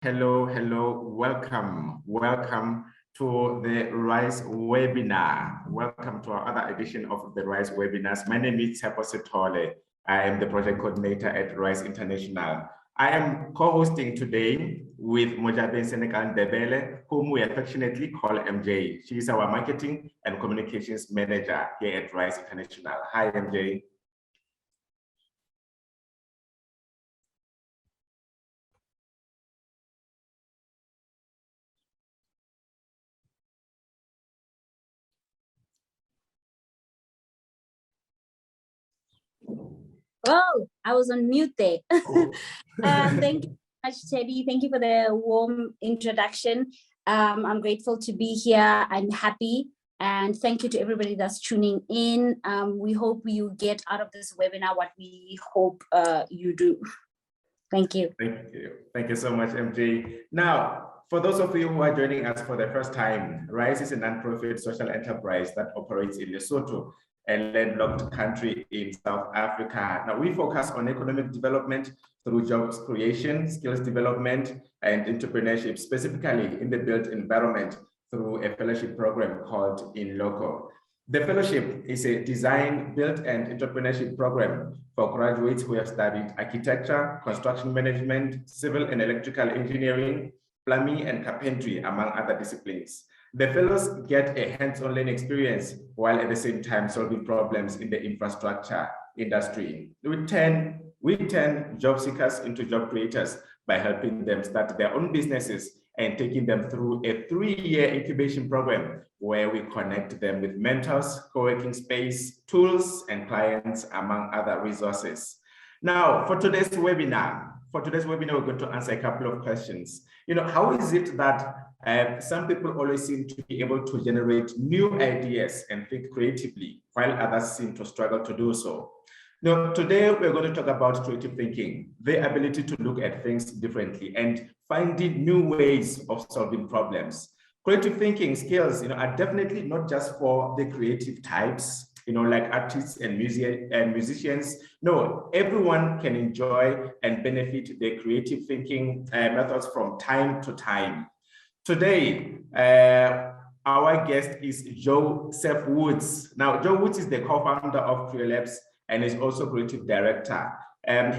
Hello, welcome to the RISE webinar. Welcome to our other edition of the RISE webinars. My name is TPCC Tole. I am the project coordinator at RISE International. I am co-hosting today with Mojabe Senegal Debele, whom we affectionately call MJ. She is our marketing and communications manager here at RISE International. Hi, MJ. Oh, I was on mute there. Thank you so much, Teddy. Thank you for the warm introduction. I'm grateful to be here. I'm happy. And thank you to everybody that's tuning in. We hope you get out of this webinar what we hope you do. Thank you. Thank you. Thank you so much, MJ. Now, for those of you who are joining us for the first time, RISE is a non-profit social enterprise that operates in Lesotho, a landlocked country in South Africa. Now, we focus on economic development through jobs creation, skills development, and entrepreneurship, specifically in the built environment through a fellowship program called In Loco. The fellowship is a design, build, and entrepreneurship program for graduates who have studied architecture, construction management, civil and electrical engineering, plumbing, and carpentry, among other disciplines. The fellows get a hands-on learning experience while at the same time solving problems in the infrastructure industry. We turn job seekers into job creators by helping them start their own businesses and taking them through a 3-year incubation program where we connect them with mentors, co-working space, tools, and clients, among other resources. Now, for today's webinar, we're going to answer a couple of questions. How is it that some people always seem to be able to generate new ideas and think creatively, while others seem to struggle to do so? Now, today we're going to talk about creative thinking, the ability to look at things differently and finding new ways of solving problems. Creative thinking skills, are definitely not just for the creative types, like artists and musicians. No, everyone can enjoy and benefit the creative thinking methods from time to time. Today, our guest is Joseph Woods. Now, Joe Woods is the co-founder of CreaLabs and is also creative director.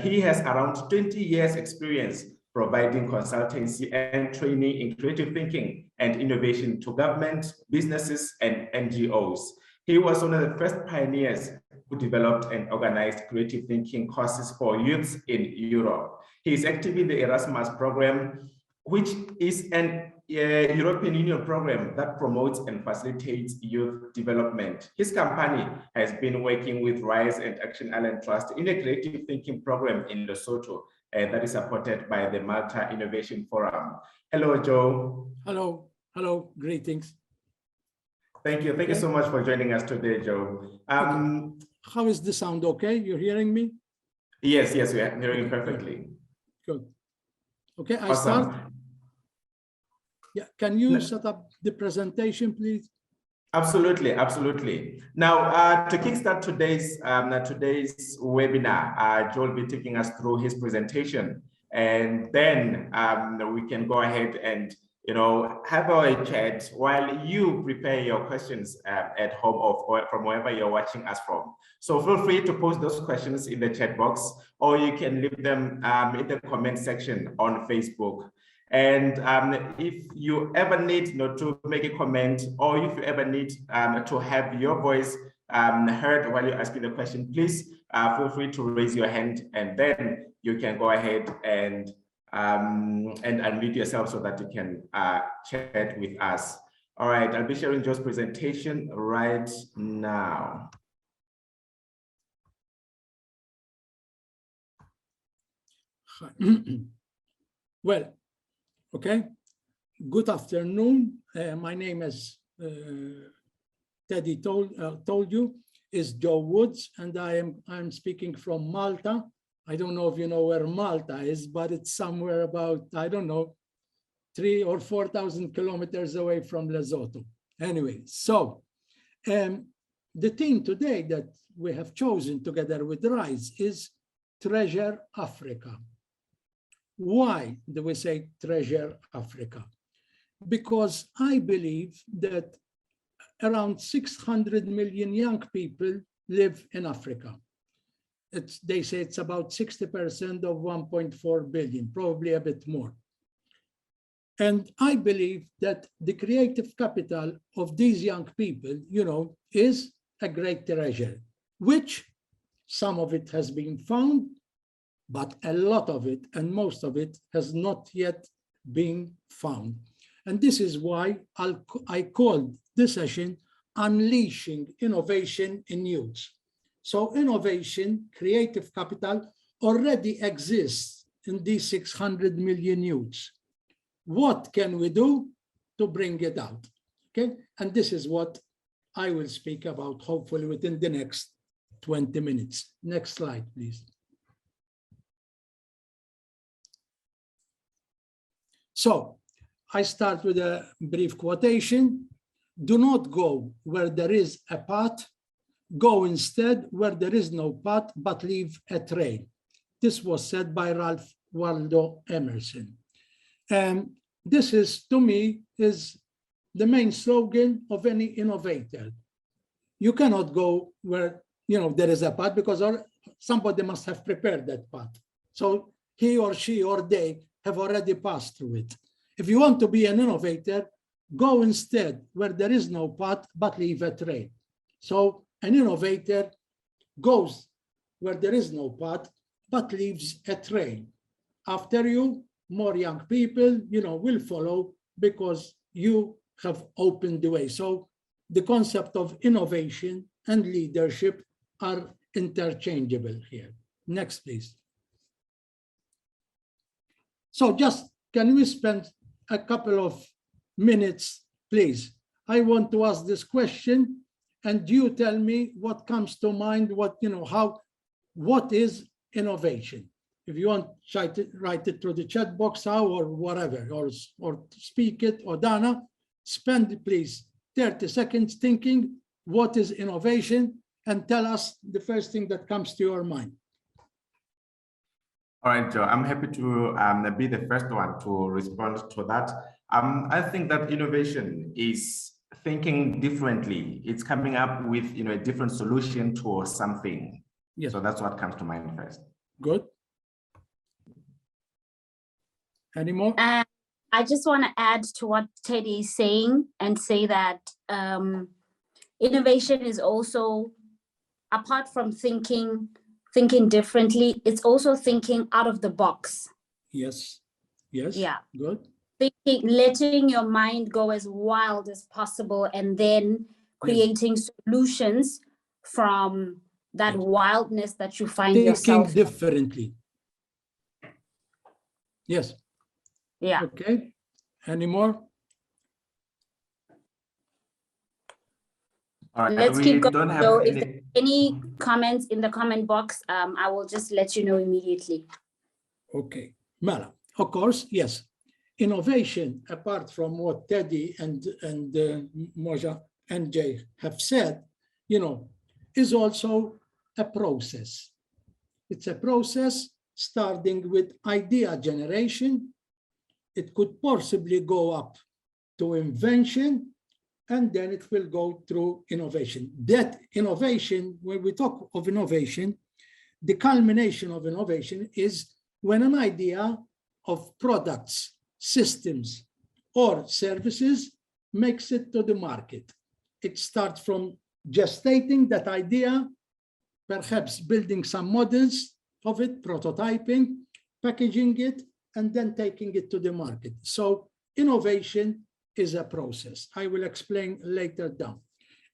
He has around 20 years experience providing consultancy and training in creative thinking and innovation to government, businesses, and NGOs. He was one of the first pioneers who developed and organized creative thinking courses for youths in Europe. He is active in the Erasmus program, which is an European Union program that promotes and facilitates youth development. His company has been working with RISE and Action Island Trust in a creative thinking program in Lesotho that is supported by the Malta Innovation Forum. Hello, Joe. Hello, greetings. Thank you. Thank you so much for joining us today, Joe. How is the sound? Okay, you're hearing me? Yes, we are hearing you perfectly. Good. Okay, I Awesome. start. Yeah, can you set up the presentation, please? Absolutely. Now, to kickstart today's webinar, Joe will be taking us through his presentation, and then we can go ahead and have a chat while you prepare your questions at home or from wherever you're watching us from. So feel free to post those questions in the chat box, or you can leave them in the comment section on Facebook. And if you ever need to make a comment, or if you ever need to have your voice heard while you're asking the question, please feel free to raise your hand, and then you can go ahead and unmute yourself so that you can chat with us. All right, I'll be sharing Joe's presentation right now. Well, okay. Good afternoon. My name, as Teddy told you, is Joe Woods, and I'm speaking from Malta. I don't know if you know where Malta is, but it's somewhere about, I don't know, 3,000 or 4,000 kilometers away from Lesotho. Anyway, so the theme today that we have chosen together with RISE is Treasure Africa. Why do we say treasure Africa? Because I believe that around 600 million young people live in Africa. They say it's about 60% of 1.4 billion, probably a bit more. And I believe that the creative capital of these young people, is a great treasure, which some of it has been found, but a lot of it and most of it has not yet been found. And this is why I called this session Unleashing Innovation in Youth. So innovation, creative capital already exists in these 600 million youths. What can we do to bring it out? Okay, and this is what I will speak about, hopefully within the next 20 minutes. Next slide, please. So I start with a brief quotation. Do not go where there is a path. Go instead where there is no path, but leave a trail. This was said by Ralph Waldo Emerson. And this is, to me, is the main slogan of any innovator. You cannot go where there is a path, because somebody must have prepared that path. So he or she or they have already passed through it. If you want to be an innovator, go instead where there is no path, but leave a trail. So an innovator goes where there is no path, but leaves a trail. After you, more young people, will follow, because you have opened the way. So the concept of innovation and leadership are interchangeable here. Next, please. So just, can we spend a couple of minutes, please? I want to ask this question, and you tell me what comes to mind, what is innovation? If you want, try to write it through the chat box now, or whatever, or speak it, or Dana, spend, please, 30 seconds thinking what is innovation, and tell us the first thing that comes to your mind. All right, Joe, I'm happy to be the first one to respond to that. I think that innovation is thinking differently. It's coming up with a different solution to something. Yes. So that's what comes to mind first. Good. Any more? I just want to add to what Teddy is saying and say that innovation is also, apart from thinking differently, it's also thinking out of the box. Yes. Yes. Yeah. Good. Letting your mind go as wild as possible, and then creating solutions from that wildness that you find yourself. Thinking differently. Yes. Yeah. Okay. Any more? All right. Let's keep going. Don't have So if there's any comments in the comment box, I will just let you know immediately. Okay. Mala, of course, yes. Innovation, apart from what Teddy and Moja and Jay have said, is also a process. It's a process starting with idea generation. It could possibly go up to invention, and then it will go through innovation. That innovation, when we talk of innovation, the culmination of innovation is when an idea of products, systems, or services makes it to the market. It starts from gestating that idea, perhaps building some models of it, prototyping, packaging it, and then taking it to the market. So innovation is a process. I will explain later down.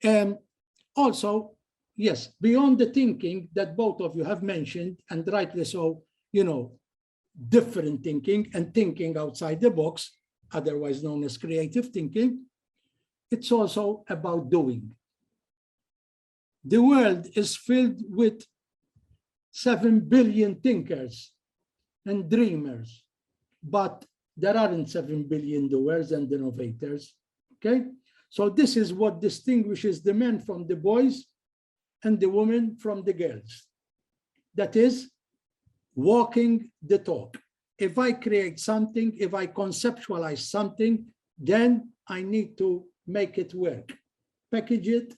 And also, yes, beyond the thinking that both of you have mentioned, and rightly so, different thinking and thinking outside the box, otherwise known as creative thinking, it's also about doing. The world is filled with 7 billion thinkers and dreamers, but there aren't 7 billion doers and innovators, okay? So this is what distinguishes the men from the boys and the women from the girls. That is walking the talk. if I create something, if I conceptualize something, then I need to make it work. Package it,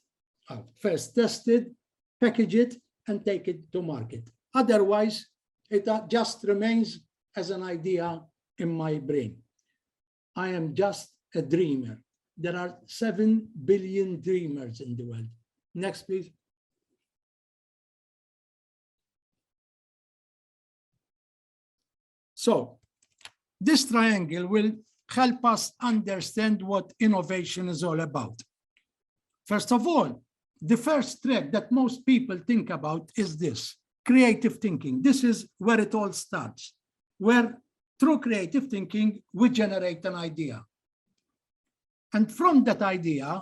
first test it, package it, and take it to market. Otherwise, it just remains as an idea in my brain. I am just a dreamer. There are 7 billion dreamers in the world. Next, please. So this triangle will help us understand what innovation is all about. First of all, the first track that most people think about is this, creative thinking. This is where it all starts, where through creative thinking, we generate an idea. And from that idea,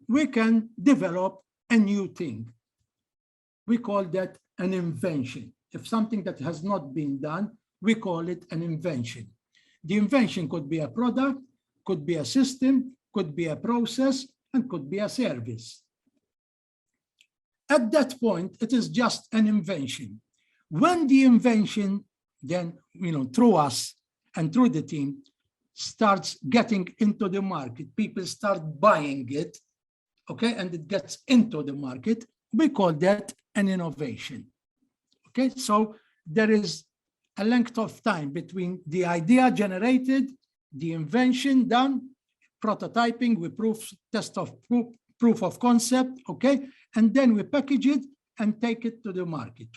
we can develop a new thing. We call that an invention. If something that has not been done, we call it an invention. The invention could be a product, could be a system, could be a process, and could be a service. At that point, it is just an invention. When the invention then, through us and through the team, starts getting into the market, people start buying it, okay, and it gets into the market, we call that an innovation. Okay, so there is a length of time between the idea generated, the invention done, prototyping, we test of proof of concept, okay, and then we package it and take it to the market.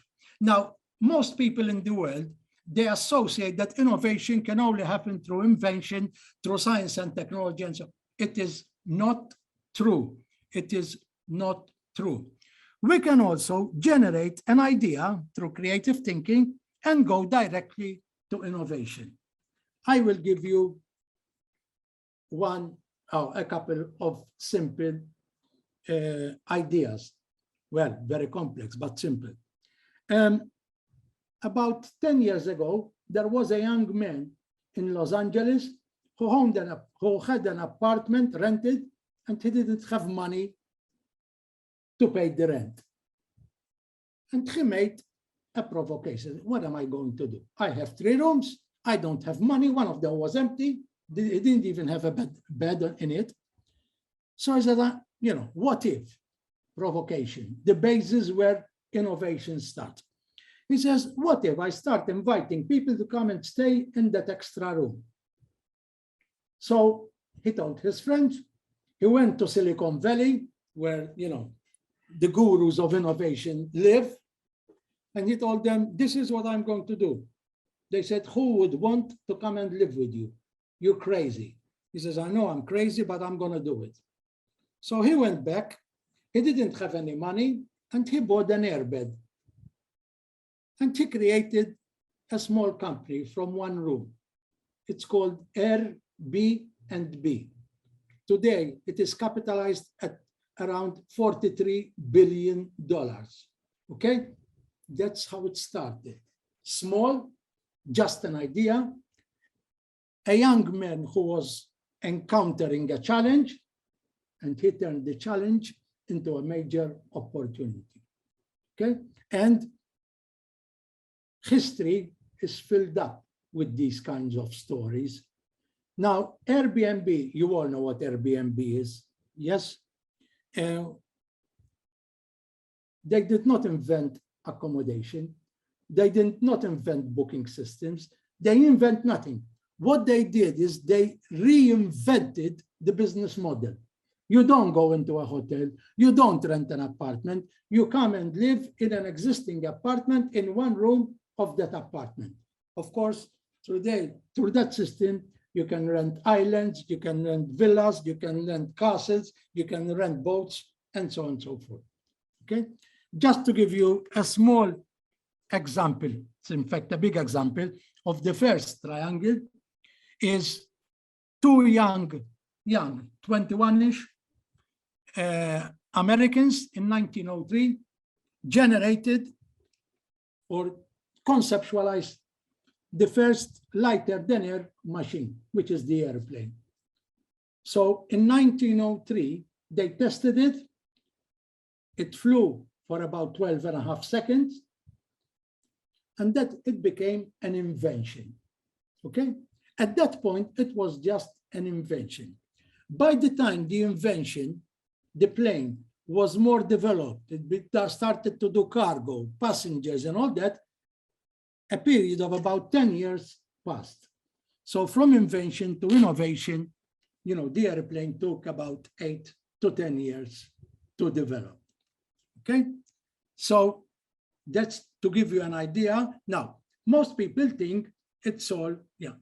Now, most people in the world, they associate that innovation can only happen through invention, through science and technology, and so it is not true. It is not true. We can also generate an idea through creative thinking and go directly to innovation. I will give you a couple of simple ideas. Well, very complex, but simple. About 10 years ago, there was a young man in Los Angeles who had an apartment rented, and he didn't have money to pay the rent. And he made a provocation. What am I going to do? I have 3 rooms. I don't have money. One of them was empty. He didn't even have a bed in it. So I said, what if? Provocation, the basis where innovation starts. He says, what if I start inviting people to come and stay in that extra room? So he told his friends. He went to Silicon Valley, where, the gurus of innovation live. And he told them, this is what I'm going to do. They said, who would want to come and live with you? You're crazy. He says, I know I'm crazy, but I'm going to do it. So he went back. He didn't have any money, and he bought an airbed. And he created a small company from one room. It's called Airbnb. Today, it is capitalized at around $43 billion. Okay? That's how it started. Small, just an idea. A young man who was encountering a challenge, and he turned the challenge into a major opportunity. Okay? And history is filled up with these kinds of stories. Now, Airbnb, you all know what Airbnb is, yes? They did not invent accommodation. They did not invent booking systems. They invent nothing. What they did is they reinvented the business model. You don't go into a hotel. You don't rent an apartment. You come and live in an existing apartment in one room of that apartment. Of course, through that system, you can rent islands, you can rent villas, you can rent castles, you can rent boats, and so on and so forth. Okay? Just to give you a small example, it's in fact a big example of the first triangle, is 2 young 21-ish Americans in 1903 generated or conceptualized the first lighter-than-air machine, which is the airplane. So in 1903, they tested it. It flew for about 12.5 seconds, and that it became an invention. okay? At that point, it was just an invention. By the time the invention, the plane was more developed, it started to do cargo, passengers and all that, a period of about 10 years passed. So from invention to innovation, you know, the airplane took about 8 to 10 years to develop, okay? So that's to give you an idea. Now, most people think it's all, yeah,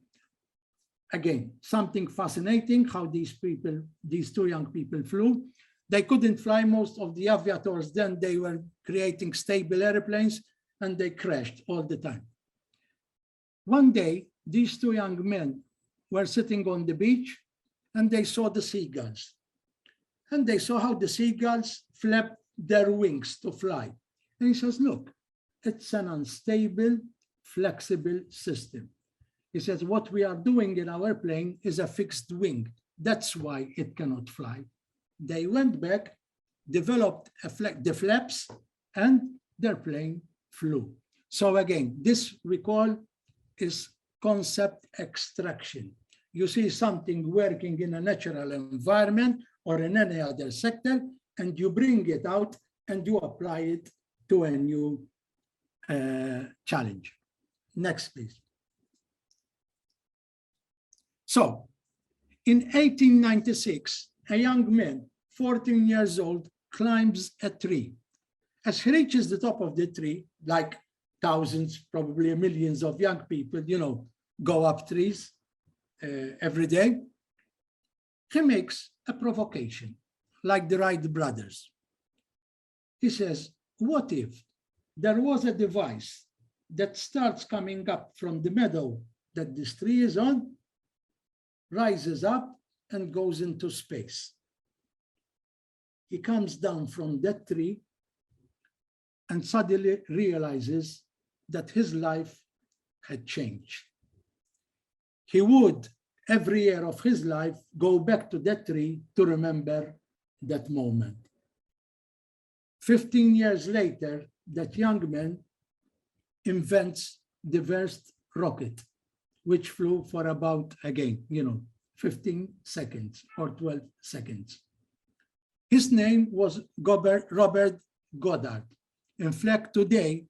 again, something fascinating how these people, these two young people flew. They couldn't fly. Most of the aviators then, they were creating stable airplanes and they crashed all the time. One day, these two young men were sitting on the beach and they saw the seagulls. And they saw how the seagulls flapped their wings to fly. And he says, look, it's an unstable, flexible system. He says, what we are doing in our plane is a fixed wing. That's why it cannot fly. They went back, developed the flaps, and their plane flew. So again, this we call is concept extraction. You see something working in a natural environment or in any other sector, and you bring it out and you apply it to a new challenge. Next, please. So in 1896, a young man, 14 years old, climbs a tree. As he reaches the top of the tree, like thousands, probably millions of young people, you know, go up trees every day, he makes a provocation, like the Wright brothers. He says, what if there was a device that starts coming up from the meadow that this tree is on, rises up and goes into space? He comes down from that tree and suddenly realizes that his life had changed. He would, every year of his life, go back to that tree to remember that moment. 15 years later, that young man invents the first rocket, which flew for about, again, 15 seconds or 12 seconds. His name was Robert Goddard. In fact, today,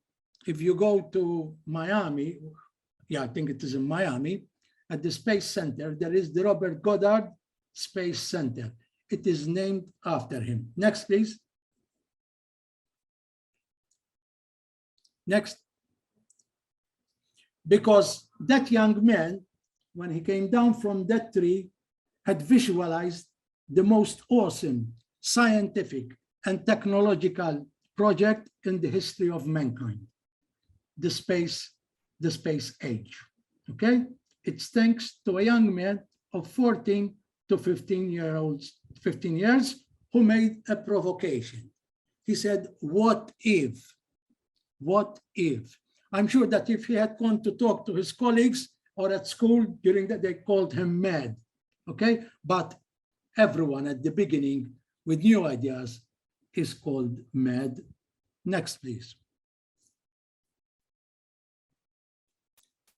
if you go to Miami, I think it is in Miami, at the Space Center, there is the Robert Goddard Space Center. It is named after him. Next, please. Next. Because that young man, when he came down from that tree, had visualized the most awesome scientific and technological project in the history of mankind, the space age, okay? It's thanks to a young man of 14 to 15 years who made a provocation. He said, what if? What if? I'm sure that if he had gone to talk to his colleagues or at school during that, they called him mad, okay? But everyone at the beginning with new ideas is called mad. Next, please.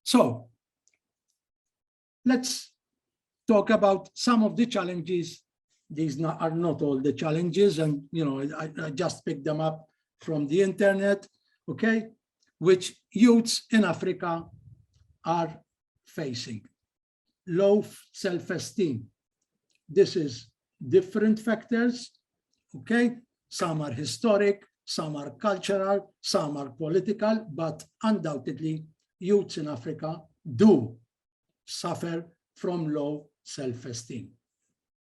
So let's talk about some of the challenges. These are not all the challenges, and I just picked them up from the internet, okay, which youths in Africa are facing. Low self-esteem. This is different factors, okay? Some are historic, some are cultural, some are political, but undoubtedly youths in Africa do suffer from low self-esteem.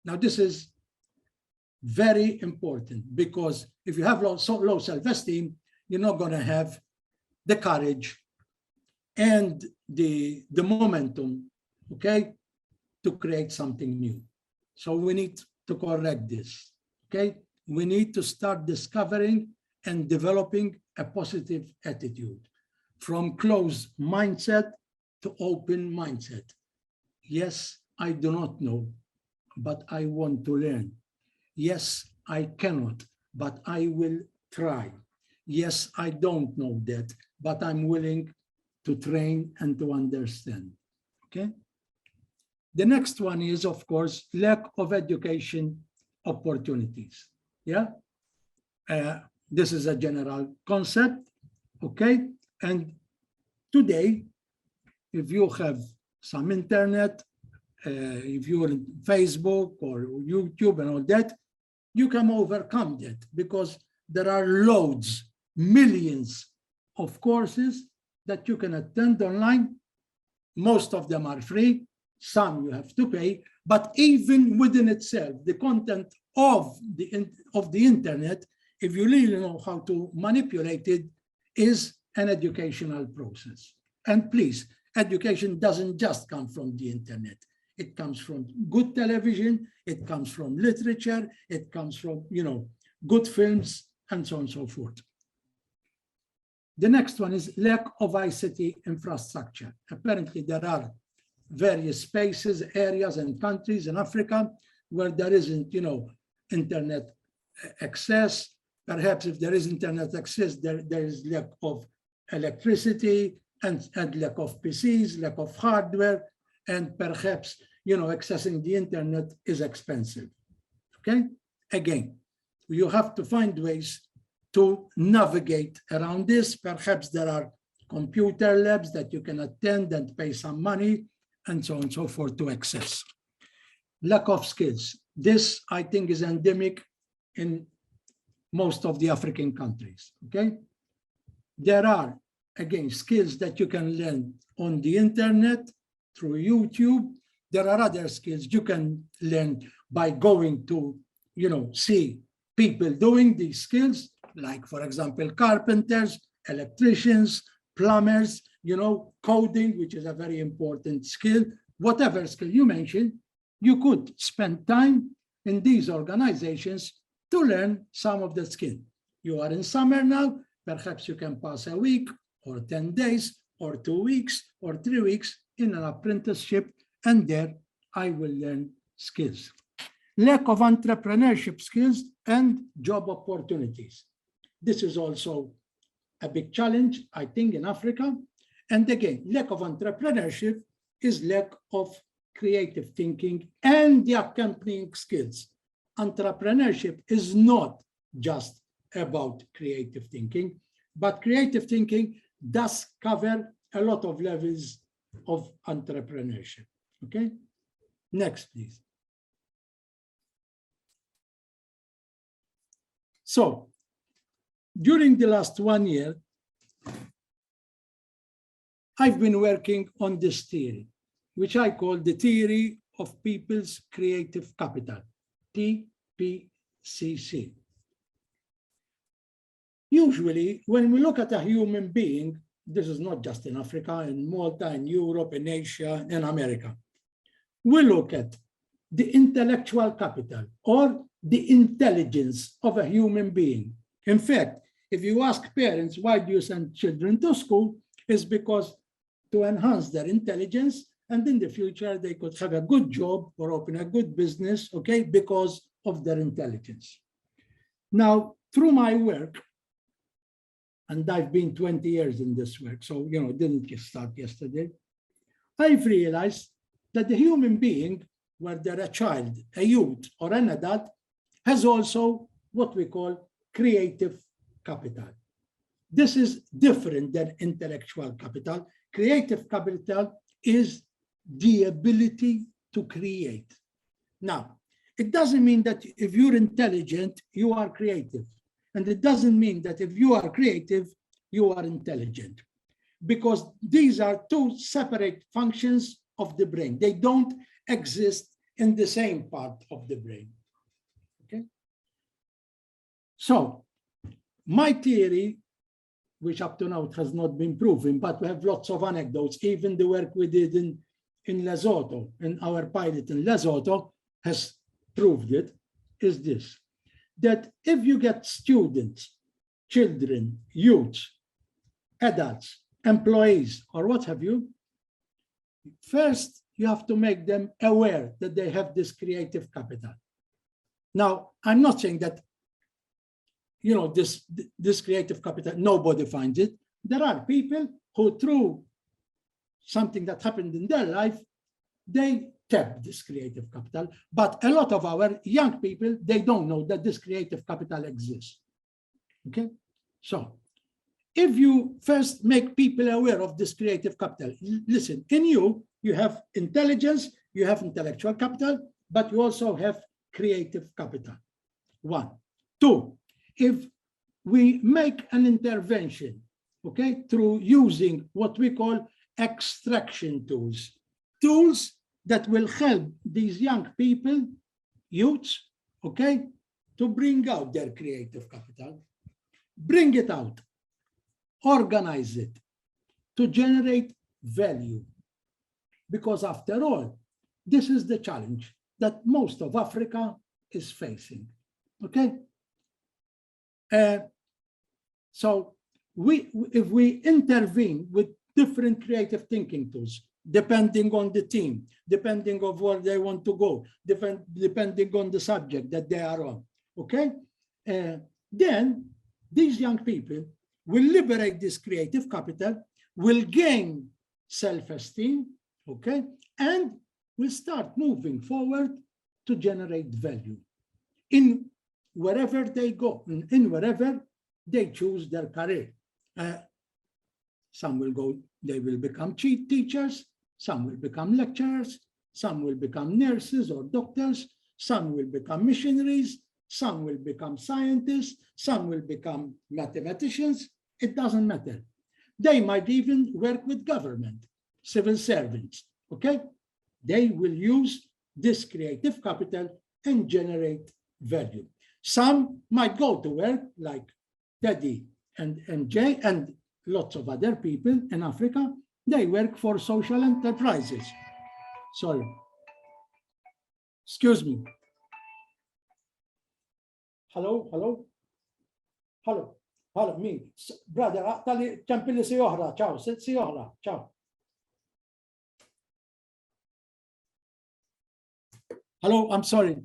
Now, this is very important because if you have low self-esteem, you're not going to have the courage and the momentum, okay, to create something new. So we need to correct this, okay? We need to start discovering and developing a positive attitude from closed mindset to open mindset. Yes, I do not know, but I want to learn. Yes, I cannot, but I will try. Yes, I don't know that, but I'm willing to train and to understand. okay? The next one is, of course, lack of education opportunities, yeah? This is a general concept, okay? And today, if you have some internet, if you're in Facebook or YouTube and all that, you can overcome that because there are loads, millions of courses that you can attend online. Most of them are free, some you have to pay, but even within itself, the content of the internet, if you really know how to manipulate it, is an educational process. And please, education doesn't just come from the internet. It comes from good television, it comes from literature, it comes from, good films, and so on and so forth. The next one is lack of ICT infrastructure. Apparently, there are various spaces, areas, and countries in Africa where there isn't, internet access. Perhaps if there is internet access, there is lack of electricity and lack of PCs, lack of hardware, and perhaps, accessing the internet is expensive, okay? Again, you have to find ways to navigate around this. Perhaps there are computer labs that you can attend and pay some money, and so on and so forth to access. Lack of skills. This, I think, is endemic in most of the African countries, okay? There are, again, skills that you can learn on the internet, through YouTube. There are other skills you can learn by going to, see people doing these skills, like, for example, carpenters, electricians, plumbers, coding, which is a very important skill. Whatever skill you mentioned, you could spend time in these organizations to learn some of the skill. You are in summer now, perhaps you can pass a week or 10 days or 2 weeks or 3 weeks in an apprenticeship, and there I will learn skills. Lack of entrepreneurship skills and job opportunities. This is also a big challenge, I think, in Africa. And again, lack of entrepreneurship is lack of creative thinking and the accompanying skills. Entrepreneurship is not just about creative thinking, but creative thinking does cover a lot of levels of entrepreneurship, okay? Next, please. So, during the last 1 year, I've been working on this theory, which I call the theory of people's creative capital, TPCC. Usually, when we look at a human being, this is not just in Africa, in Malta, in Europe, in Asia, in America. We look at the intellectual capital or the intelligence of a human being. In fact, if you ask parents, why do you send children to school? It's because to enhance their intelligence, and in the future, they could have a good job or open a good business, okay, because of their intelligence. Now, through my work, and I've been 20 years in this work, so, didn't just start yesterday, I've realized that the human being, whether a child, a youth, or an adult, has also what we call creative capital. This is different than intellectual capital. Creative capital is the ability to create. Now, it doesn't mean that if you're intelligent, you are creative. And it doesn't mean that if you are creative, you are intelligent. Because these are two separate functions of the brain. They don't exist in the same part of the brain. Okay? So, my theory, which up to now it has not been proven, but we have lots of anecdotes, even the work we did in Lesotho, in our pilot in Lesotho, has proved it, is this, that if you get students, children, youth, adults, employees, or what have you, first you have to make them aware that they have this creative capital. Now, I'm not saying that, this creative capital, nobody finds it. There are people who, through something that happened in their life, they tap this creative capital. But a lot of our young people, they don't know that this creative capital exists. Okay, so if you first make people aware of this creative capital, listen, in you have intelligence, you have intellectual capital, but you also have creative capital. 1. 2, if we make an intervention, okay, through using what we call extraction tools, tools that will help these young people, youths, okay, to bring out their creative capital, bring it out, organize it, to generate value. Because after all, this is the challenge that most of Africa is facing, okay? So if we intervene with different creative thinking tools, depending on the team, depending on where they want to go, depending on the subject that they are on, okay? Then these young people will liberate this creative capital, will gain self-esteem, okay? And will start moving forward to generate value in wherever they go, in wherever they choose their career. Some will go, they will become teachers, some will become lecturers, some will become nurses or doctors, some will become missionaries, some will become scientists, some will become mathematicians. It doesn't matter. They might even work with government, civil servants, okay? They will use this creative capital and generate value. Some might go to work like Teddy and MJ and lots of other people in Africa. They work for social enterprises. Sorry. Excuse me. Hello, hello, hello, hello, me. Brother, tali ċampilli si oħra, ciao, si oħra, ciao. Hello, I'm sorry.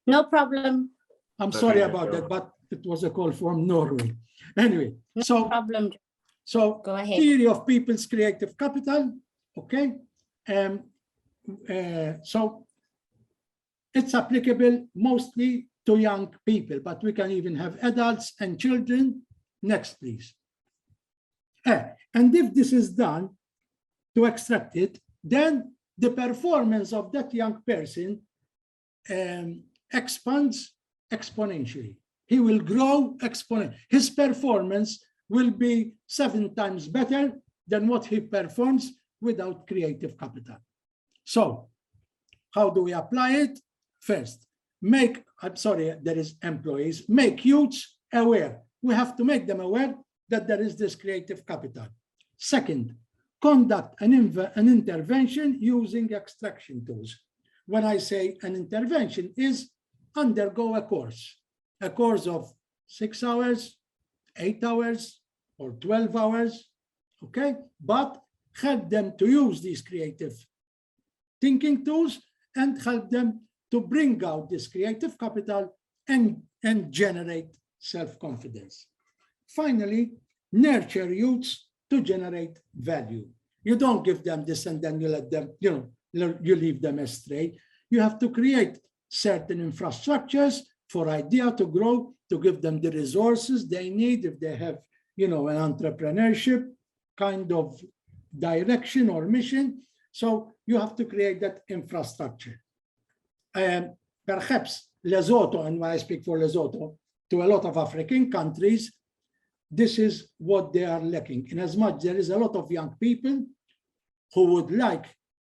No problem. I'm sorry about that, but it was a call from Norway. Anyway, No problem. So Go ahead. theory of people's creative capital, okay? So it's applicable mostly to young people, but we can even have adults and children. Next, please. And if this is done to extract it, then the performance of that young person expands exponentially. He will grow exponentially. His performance will be 7 times better than what he performs without creative capital. So how do we apply it? First, there is employees, make youths aware. We have to make them aware that there is this creative capital. Second, conduct an intervention using extraction tools. When I say an intervention is undergo a course of 6 hours, 8 hours, or 12 hours, okay? But help them to use these creative thinking tools and help them to bring out this creative capital and generate self-confidence. Finally, nurture youths to generate value. You don't give them this and then you let them, you leave them astray. You have to create certain infrastructures for idea to grow, to give them the resources they need if they have, an entrepreneurship kind of direction or mission. So you have to create that infrastructure. Perhaps Lesotho, and when I speak for Lesotho, to a lot of African countries, this is what they are lacking. In as much there is a lot of young people who would like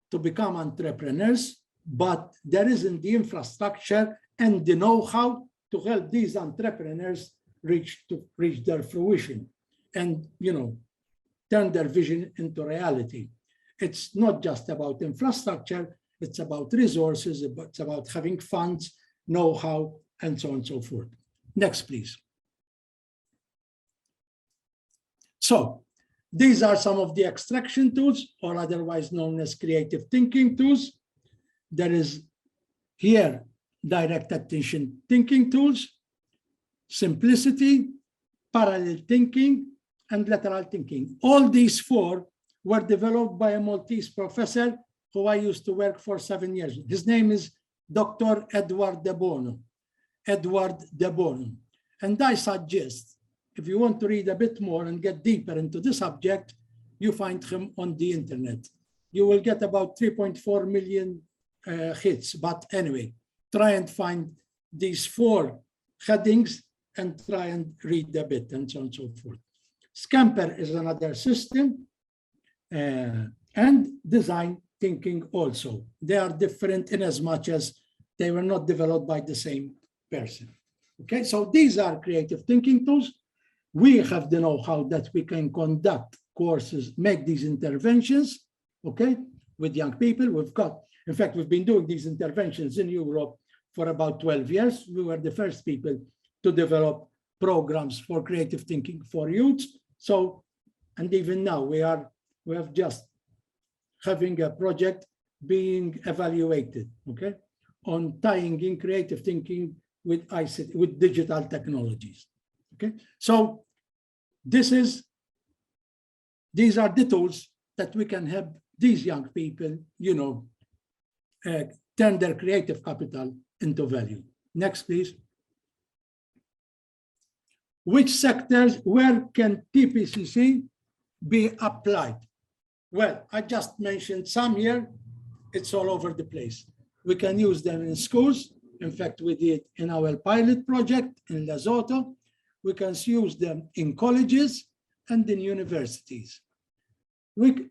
to become entrepreneurs, but there isn't the infrastructure and the know-how to help these entrepreneurs reach their fruition and turn their vision into reality. It's not just about infrastructure, it's about resources, it's about having funds, know-how, and so on and so forth. Next, please. So these are some of the extraction tools, or otherwise known as creative thinking tools. There is here direct attention thinking tools, simplicity, parallel thinking, and lateral thinking. All these four were developed by a Maltese professor who I used to work for 7 years. His name is Dr. Edward De Bono. Edward De Bono. And I suggest, if you want to read a bit more and get deeper into the subject, you find him on the internet. You will get about 3.4 million hits. But anyway, try and find these four headings and try and read a bit and so on and so forth. Scamper is another system, and design thinking also. They are different in as much as they were not developed by the same person. Okay, so these are creative thinking tools. We have the know-how that we can conduct courses, make these interventions, okay, with young people. We've got, in fact, we've been doing these interventions in Europe for about 12 years. We were the first people to develop programs for creative thinking for youth. So, and even now we have just having a project being evaluated, okay, on tying in creative thinking with ICT, with digital technologies, okay. So these are the tools that we can help these young people, you know, turn their creative capital into value. Next, please. Which sectors, where can TPCC be applied? Well, I just mentioned some here. It's all over the place. We can use them in schools. In fact, we did in our pilot project in Lesotho. We can use them in colleges and in universities.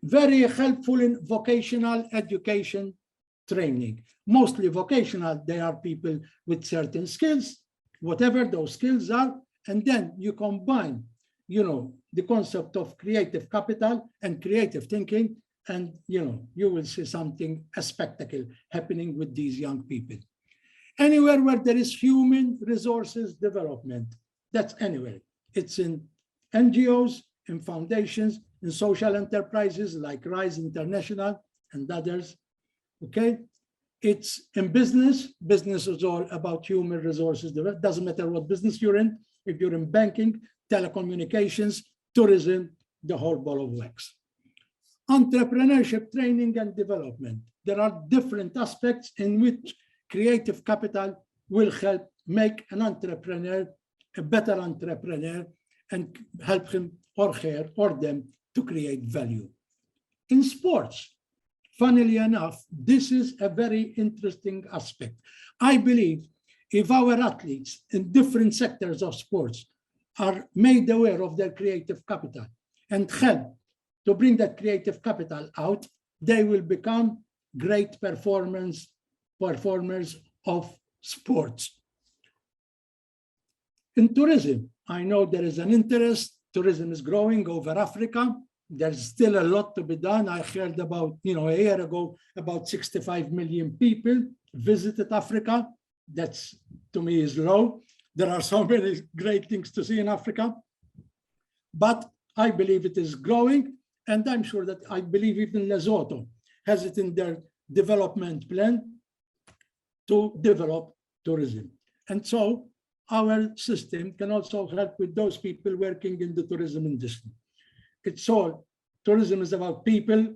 Very helpful in vocational education training. Mostly vocational, they are people with certain skills, whatever those skills are. And then you combine, you know, the concept of creative capital and creative thinking, and, you know, you will see something, a spectacle happening with these young people. Anywhere where there is human resources development, that's anywhere. It's in NGOs, in foundations, in social enterprises like RISE International and others, okay? It's in business. Business is all about human resources. It doesn't matter what business you're in. If you're in banking, telecommunications, tourism, the whole ball of wax. Entrepreneurship training and development. There are different aspects in which creative capital will help make an entrepreneur a better entrepreneur and help him or her or them to create value. In sports, funnily enough, this is a very interesting aspect. I believe if our athletes in different sectors of sports are made aware of their creative capital and help to bring that creative capital out, they will become great performers of sports. In tourism, I know there is an interest. Tourism is growing over Africa. There's still a lot to be done. I heard about, you know, a year ago, about 65 million people visited Africa. That's, to me, is low. There are so many great things to see in Africa, but I believe it is growing. And I'm sure that I believe even Lesotho has it in their development plan to develop tourism. And so our system can also help with those people working in the tourism industry. It's all, tourism is about people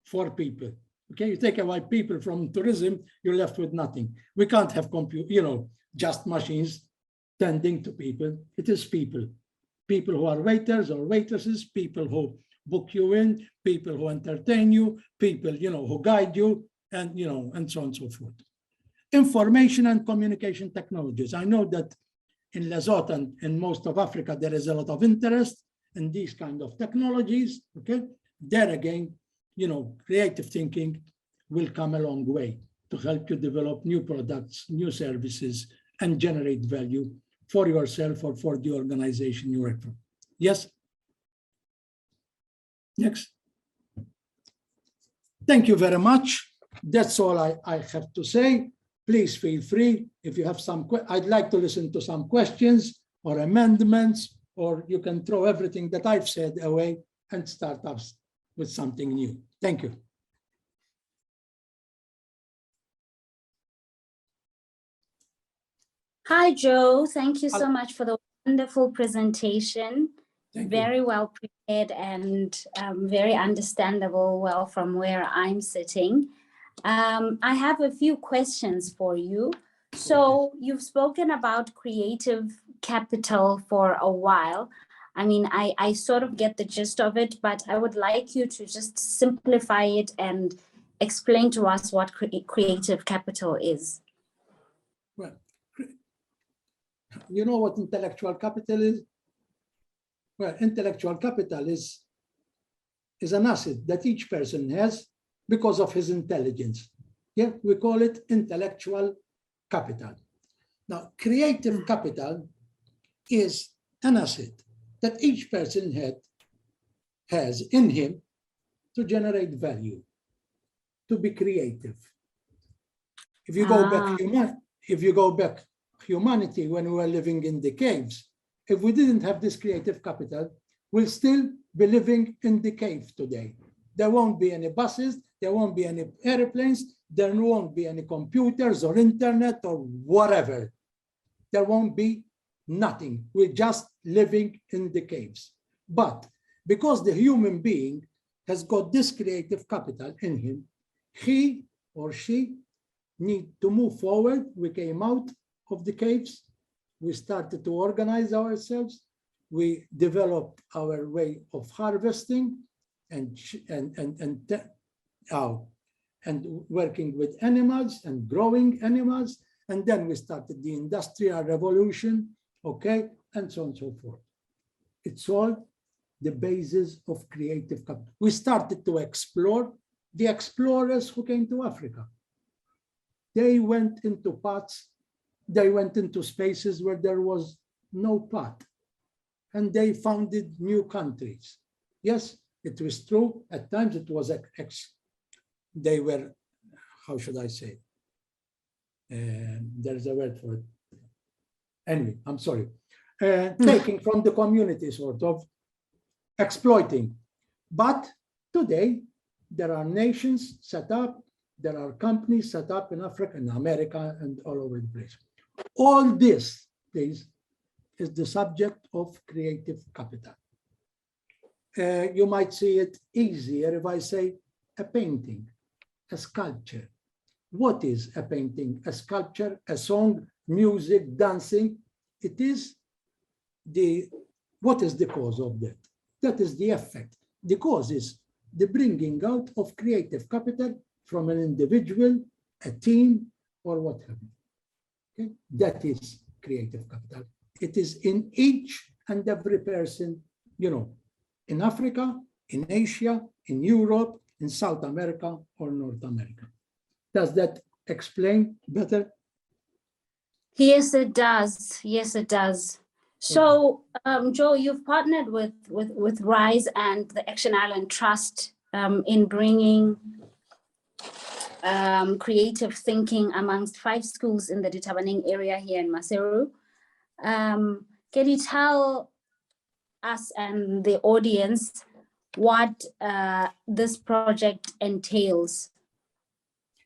for people. Okay, you take away people from tourism, you're left with nothing. We can't have just machines tending to people. It is people. People who are waiters or waitresses, people who book you in, people who entertain you, people, who guide you, and, and so on and so forth. Information and communication technologies. I know that in Lesotho and in most of Africa, there is a lot of interest in these kind of technologies, okay? There again, creative thinking will come a long way to help you develop new products, new services, and generate value for yourself or for the organization you work for. Yes? Next. Thank you very much. That's all I have to say. Please feel free. If you have some, I'd like to listen to some questions or amendments, or you can throw everything that I've said away and start up with something new. Thank you. Hi, Joe. Thank you so much for the wonderful presentation. Very well prepared and very understandable, well, from where I'm sitting. I have a few questions for you. So you've spoken about creative capital for a while. I mean, I sort of get the gist of it, but I would like you to just simplify it and explain to us what creative capital is. Well, you know what intellectual capital is? Well, intellectual capital is an asset that each person has because of his intelligence. Yeah, we call it intellectual capital. Now, creative capital is an asset that each person has in him to generate value, to be creative. If you go back humanity when we were living in the caves, if we didn't have this creative capital, we'll still be living in the cave today. There won't be any buses, there won't be any airplanes, there won't be any computers or internet or whatever. There won't be nothing. We're just living in the caves. But because the human being has got this creative capital in him, he or she need to move forward. We came out of the caves. We started to organize ourselves. We developed our way of harvesting and working with animals and growing animals. And then we started the Industrial Revolution, okay, and so on and so forth. It's all the basis of creative capital. We started to explore. The explorers who came to Africa, they went into paths, they went into spaces where there was no path, and they founded new countries. Yes, it was true. At times it was they were, how should I say? There's a word for it. Anyway, I'm sorry. Taking from the community, sort of exploiting. But today, there are nations set up, there are companies set up in Africa and America and all over the place. All this, please, is the subject of creative capital. You might see it easier if I say a painting, a sculpture. What is a painting, a sculpture, a song, music, dancing? It is what is the cause of that? That is the effect. The cause is the bringing out of creative capital from an individual, a team, or what have you. Okay? That is creative capital. It is in each and every person, you know, in Africa, in Asia, in Europe, in South America, or North America. Does that explain better? Yes, it does. Yes, it does. So, Joe, you've partnered with RISE and the Action Island Trust in bringing creative thinking amongst 5 schools in the Ditabaneng area here in Maseru. Can you tell us and the audience what this project entails?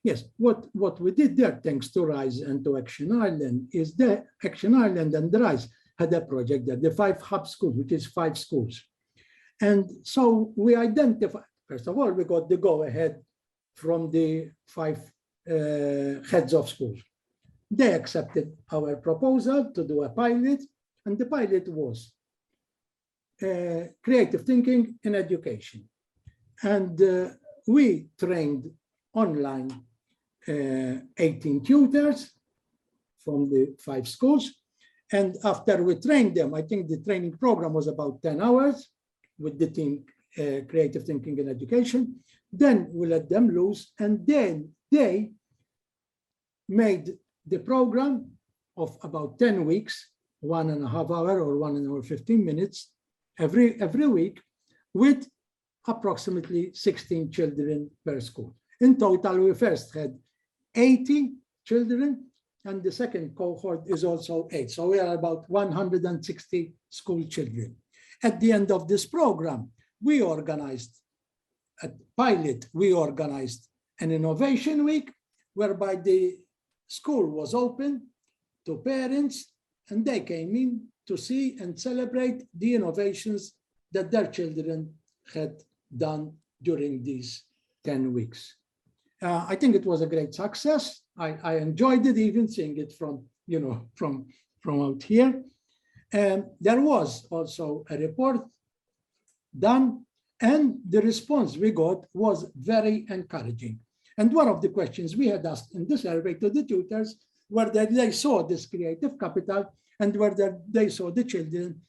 Yes, what we did there, thanks to RISE and to Action Island, is that Action Island and RISE had a project there, the 5 hub schools, which is 5 schools. And so we identified, first of all, we got the go-ahead from the 5 heads of schools. They accepted our proposal to do a pilot, and the pilot was creative thinking in education. And we trained online 18 tutors from the 5 schools. And after we trained them, I think the training program was about 10 hours with the team creative thinking in education. Then we let them loose, and then they made the program of about 10 weeks, 1.5 hours or 1 hour 15 minutes every week, with approximately 16 children per school. In total, we first had 80 children, and the second cohort is also 8. So we are about 160 school children. At the end of this program, we organized a pilot. We organized an innovation week whereby the school was open to parents, and they came in to see and celebrate the innovations that their children had done during these 10 weeks. I think it was a great success. I enjoyed it, even seeing it from, from out here. And there was also a report done, and the response we got was very encouraging. And one of the questions we had asked in the survey to the tutors were that they saw this creative capital and whether they saw the children,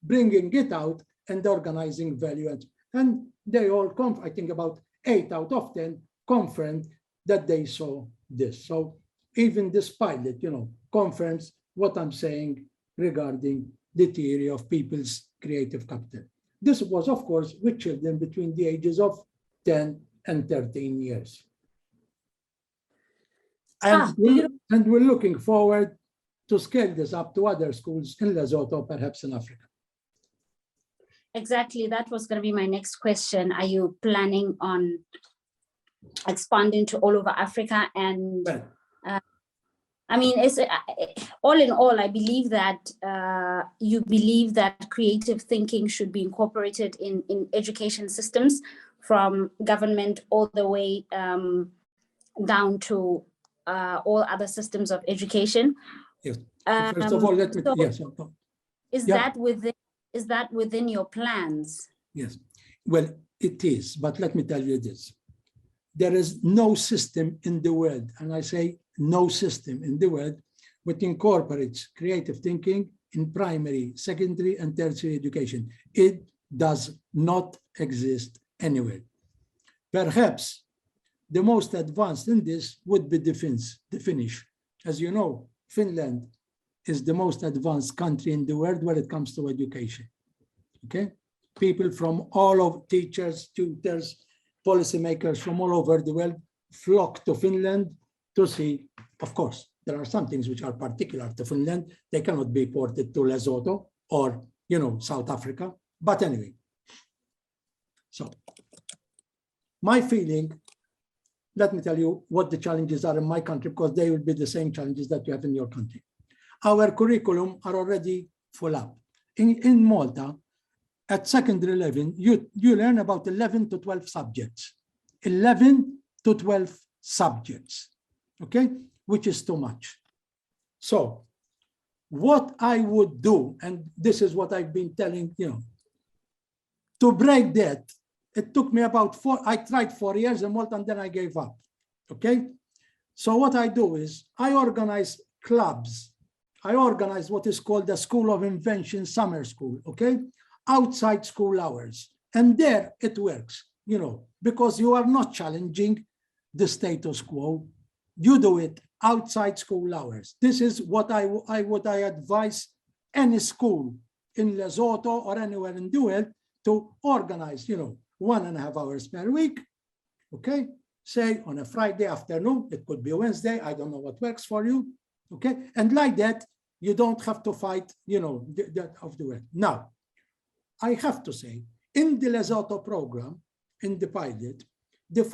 bringing it out and organizing value. And they all, I think about 8 out of 10 confirmed that they saw this. So even this pilot, confirms what I'm saying regarding the theory of people's creative capital. This was, of course, with children between the ages of 10 and 13 years. And we're looking forward to scale this up to other schools in Lesotho, perhaps in Africa. Exactly, that was going to be my next question. Are you planning on expanding to all over Africa? And I mean, it's all in all, I believe that you believe that creative thinking should be incorporated in education systems, from government all the way down to all other systems of education. Yes. First of all, let me. Yes. Is that within your plans? Yes. Well, it is. But let me tell you this: there is no system in the world, and I say no system in the world, which incorporates creative thinking in primary, secondary, and tertiary education. It does not exist anywhere. Perhaps the most advanced in this would be the Finnish. As you know, Finland is the most advanced country in the world when it comes to education. Okay? People from all of teachers, tutors, policymakers from all over the world flock to Finland to see. Of course, there are some things which are particular to Finland. They cannot be ported to Lesotho or, South Africa. But anyway, so my feeling, let me tell you what the challenges are in my country, because they will be the same challenges that you have in your country. Our curriculum are already full up. In Malta, at secondary level, you learn about 11 to 12 subjects. 11 to 12 subjects, okay? Which is too much. So what I would do, and this is what I've been telling, to break that, it took me about I tried 4 years in Malta, and then I gave up, okay? So what I do is I organize clubs. I organize what is called the School of Invention Summer School, okay? Outside school hours. And there it works, because you are not challenging the status quo. You do it outside school hours. This is what I advise any school in Lesotho or anywhere in the world to organize, 1.5 hours per week, okay? Say on a Friday afternoon, it could be a Wednesday, I don't know what works for you, okay? And like that, you don't have to fight, that of the work. Now, I have to say, in the Lesotho program, in the pilot, the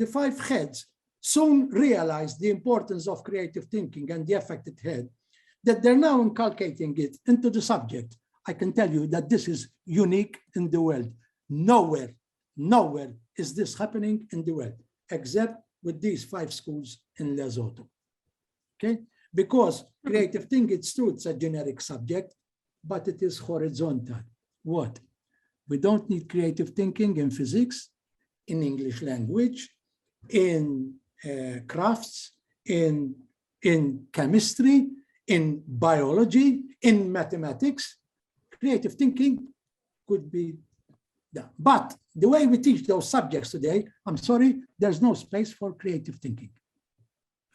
five heads soon realized the importance of creative thinking and the effect it had, that they're now inculcating it into the subject. I can tell you that this is unique in the world. Nowhere is this happening in the world, except with these 5 schools in Lesotho, okay? Because creative thinking, it's true, it's a generic subject, but it is horizontal. What? We don't need creative thinking in physics, in English language, in crafts, in chemistry, in biology, in mathematics. Creative thinking could be done. But the way we teach those subjects today, I'm sorry, there's no space for creative thinking,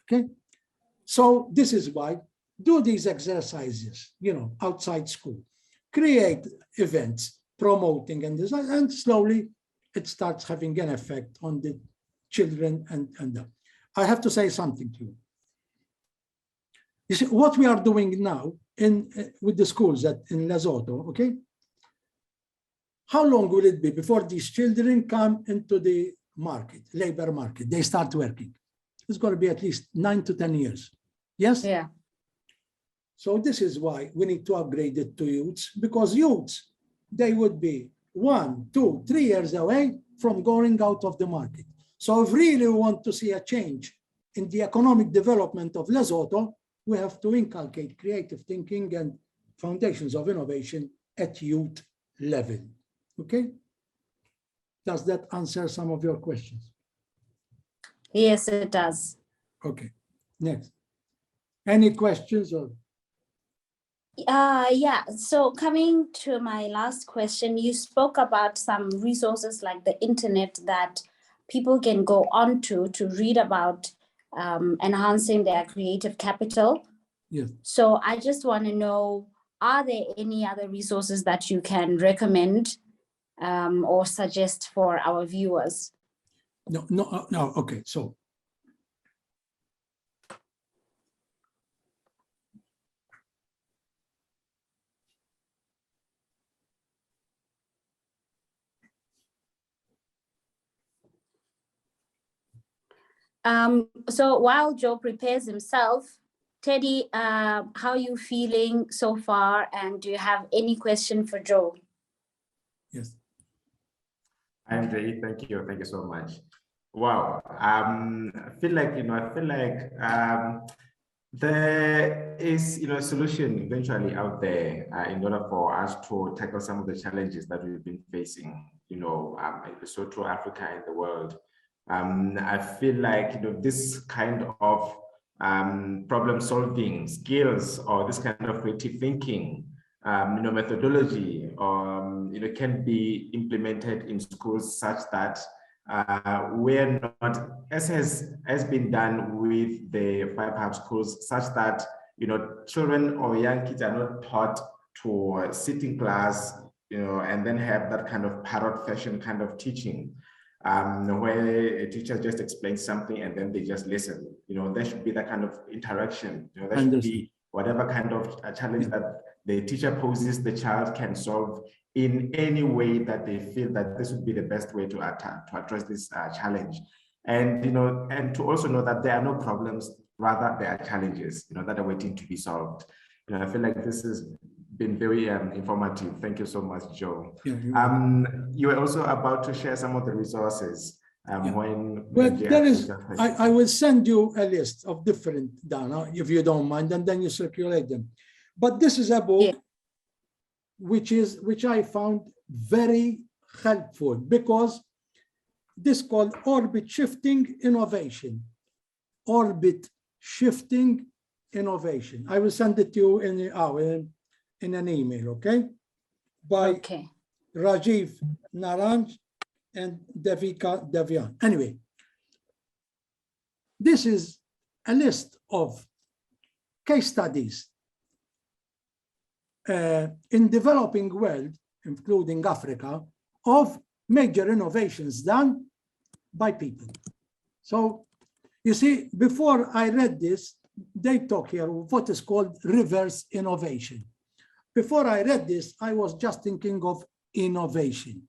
okay? So this is why do these exercises, outside school, create events, promoting and design, and slowly it starts having an effect on the children and I have to say something to you. You see, what we are doing now with the schools in Lesotho, okay? How long will it be before these children come into the market, labor market? They start working. It's going to be at least 9 to 10 years. Yes? Yeah. So this is why we need to upgrade it to youths, because youths, they would be 1, 2, 3 years away from going out of the market. So if really we want to see a change in the economic development of Lesotho, we have to inculcate creative thinking and foundations of innovation at youth level. Okay? Does that answer some of your questions? Yes, it does. Okay, next. Any questions? Or Yeah, so coming to my last question, you spoke about some resources like the internet that people can go on to read about enhancing their creative capital. yes. So I just want to know, are there any other resources that you can recommend or suggest for our viewers? No, okay, so. So while Joe prepares himself, Teddy, how are you feeling so far? And do you have any question for Joe? Yes. Andre, thank you so much. Wow, I feel like there is a solution eventually out there in order for us to tackle some of the challenges that we've been facing, in Lesotho, Africa, and the world. I feel like this kind of problem-solving skills or this kind of creative thinking, methodology, can be implemented in schools such that we're not, as has been done with the 5 hub schools, such that children or young kids are not taught to sit in class, and then have that kind of parrot fashion kind of teaching, where a teacher just explains something and then they just listen. There should be that kind of interaction. There should be whatever kind of challenge that the teacher poses, the child can solve in any way that they feel that this would be the best way to address this challenge. And and to also know that there are no problems, rather there are challenges that are waiting to be solved. I feel like this has been very informative. Thank you so much, Joe. Yeah, you were also about to share some of the resources. Well, there is, I will send you a list of different, Dana, if you don't mind, and then you circulate them. But this is a book which I found very helpful, because this called Orbit Shifting Innovation. Orbit Shifting Innovation. I will send it to you in an email, okay? By Rajiv Naranj and Devika Devian. Anyway, this is a list of case studies in developing world, including Africa, of major innovations done by people. So you see, before I read this, they talk here of what is called reverse innovation. Before I read this, I was just thinking of innovation.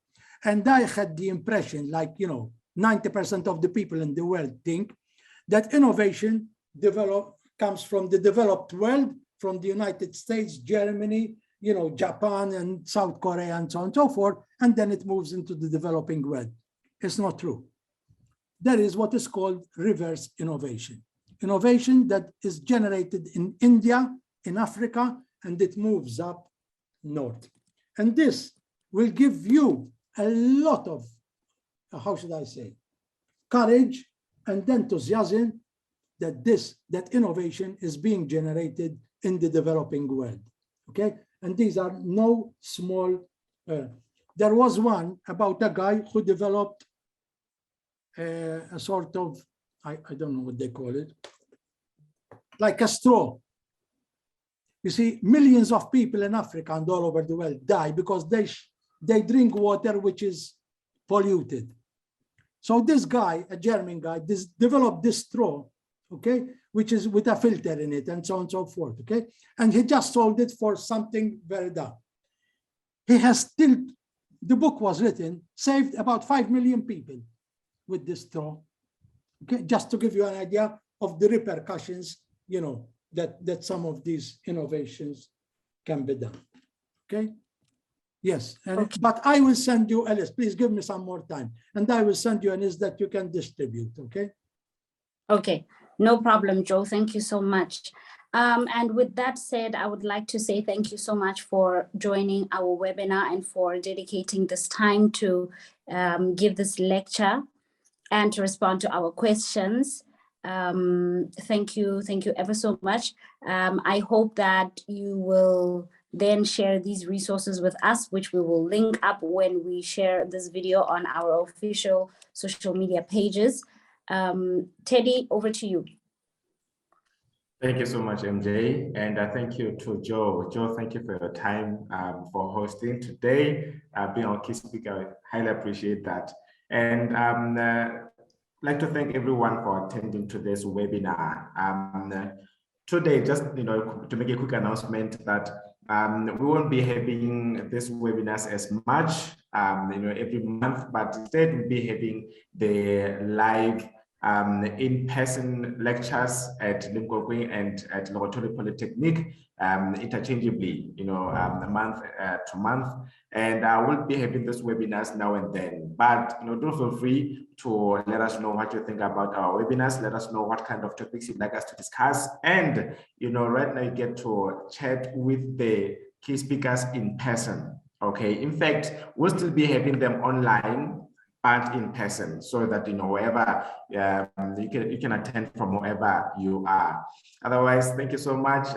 And I had the impression, like, 90% of the people in the world think that innovation comes from the developed world, from the United States, Germany, Japan and South Korea and so on and so forth, and then it moves into the developing world. It's not true. There is what is called reverse innovation. Innovation that is generated in India, in Africa, and it moves up north. And this will give you a lot of, how should I say, courage and enthusiasm that innovation is being generated in the developing world, okay? And these are no small, there was one about a guy who developed a sort of, I don't know what they call it, like a straw. You see, millions of people in Africa and all over the world die because they drink water which is polluted. So this guy, a German guy, developed this straw, okay, which is with a filter in it and so on and so forth, okay? And he just sold it for something very dumb. He has still, the book was written, saved about 5 million people with this straw, okay? Just to give you an idea of the repercussions, that some of these innovations can be done. Okay. Yes, and but I will send you a list. Please give me some more time, and I will send you a list that you can distribute. Okay. Okay, no problem, Joe. Thank you so much. And with that said, I would like to say thank you so much for joining our webinar and for dedicating this time to give this lecture and to respond to our questions. Thank you ever so much. I hope that you will then share these resources with us, which we will link up when we share this video on our official social media pages. Teddy, over to you. Thank you so much, MJ, and thank you to Joe. Joe, thank you for your time for hosting today, being our key speaker. I highly appreciate that. And I'd like to thank everyone for attending today's webinar. Today, just to make a quick announcement that we won't be having these webinars as much, every month, but instead we'll be having the live in-person lectures at Limpopo and at Logotori Polytechnic interchangeably, month to month. And we'll be having these webinars now and then. But do feel free to let us know what you think about our webinars. Let us know what kind of topics you'd like us to discuss. And right now you get to chat with the key speakers in person. Okay. In fact, we'll still be having them online and in person, so that wherever you can attend from wherever you are. Otherwise, thank you so much.